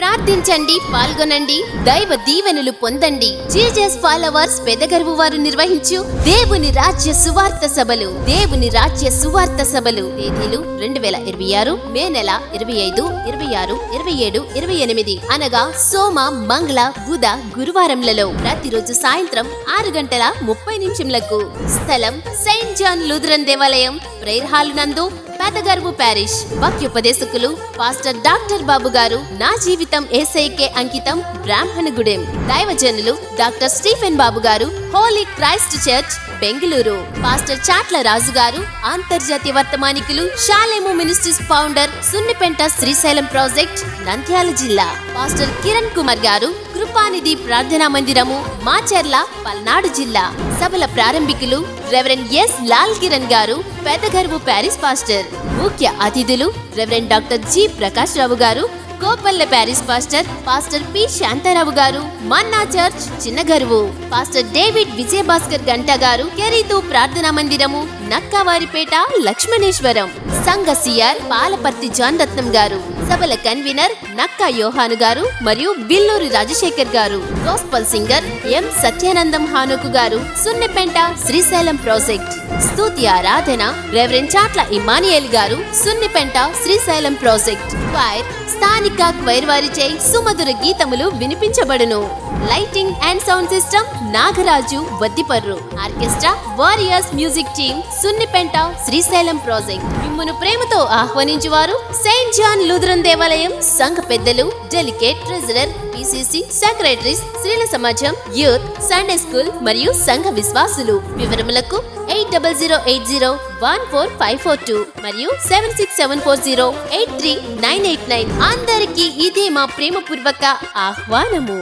ప్రార్థించండి, పాల్గొనండి, దైవ దీవెనలు పొందండి. జీజస్ ఫాలోవర్స్ పెదగరువు వారు నిర్వహించు దేవుని రాజ్య సువార్త సభలు. దేవుని రాజ్య సువార్త సభలు తేదీలు 2026 మే నెల 25, 26, 27, 28 అనగా సోమ, మంగళ, బుధ, గురువారంలలో ప్రతిరోజు సాయంత్రం 6:30 స్థలం సెయింట్ జాన్ లూథరన్ దేవాలయం, ప్రేయర్ హాల్ నందు, పెదగరువు ప్యారిష్. వాక్యోపదేశకులు పాస్టర్ డాక్టర్ బాబు గారు. నా జీవితం యేసయ్యకే అంకితం, బ్రాహ్మణగూడెం. దైవజనులు doctor Stephen Babu garu, holy Christ church, Bengaluru. Pastor Chatla Raju garu, అంతర్జాతీయ వర్తమానికులు, షాలేము ministries founder, Sunnipenta Srisailam project, Nandyal జిల్లా. పాస్టర్ కిరణ్ కుమార్ గారు, కృపానిధి ప్రార్థనా మందిరము, మాచర్ల, పల్నాడు జిల్లా. సభల ప్రారంభికులు రెవరెండ్ ఎస్ లాల్ కిరణ్ గారు, పెదగరువు ప్యారిస్ పాస్టర్. ముఖ్య అతిథులు రెవరెండ్ డాక్టర్ జి ప్రకాష్ రావు గారు, Kopalle parish pastor. Pastor P Shanta Rao గారు, మన్నా చర్చ్, చిన్నగరువు. పాస్టర్ డేవిడ్ విజయభాస్కర్ గంట గారు, కెరీతు ప్రార్థనా మందిరము, నక్కవారిపేట, లక్ష్మణేశ్వరం. సంఘ సిఆర్ పాలపర్తి జాన్ రత్నం గారు. సభల కన్వీనర్ నక్కా యోహాను గారు మరియు బిల్లూరి రాజశేఖర్ గారు. గోస్పల్ సింగర్ ఎం సత్యానందం హానుకు గారు, సున్నెపెంట శ్రీశైలం ప్రాజెక్ట్. స్తుతి ఆరాధన reverend Chatla Emmanuel garu, Sunnipenta Srisailam project. Choir స్థానిక క్వైర్ వారిచే సుమధుర గీతములు వినిపించబడును. Lighting and sound system Nagaraju Vaddiparru. Orchestra warriors music team, Sunnipenta Srisailam project. మిమ్మును ప్రేమతో ఆహ్వానించువారు సెయింట్ జాన్ లూథరన్ దేవాలయం సంఘ పెద్దలు, డెలికేట్, ట్రెజరర్, పిసిసి సెక్రటరీస్, స్త్రీల సమాజం, యూత్, సండే స్కూల్ మరియు సంఘ విశ్వాసులు. వివరములకు 8080145542 మరియు 7674083 989. అందరికీ ఇదే మా ప్రేమపూర్వక ఆహ్వానము.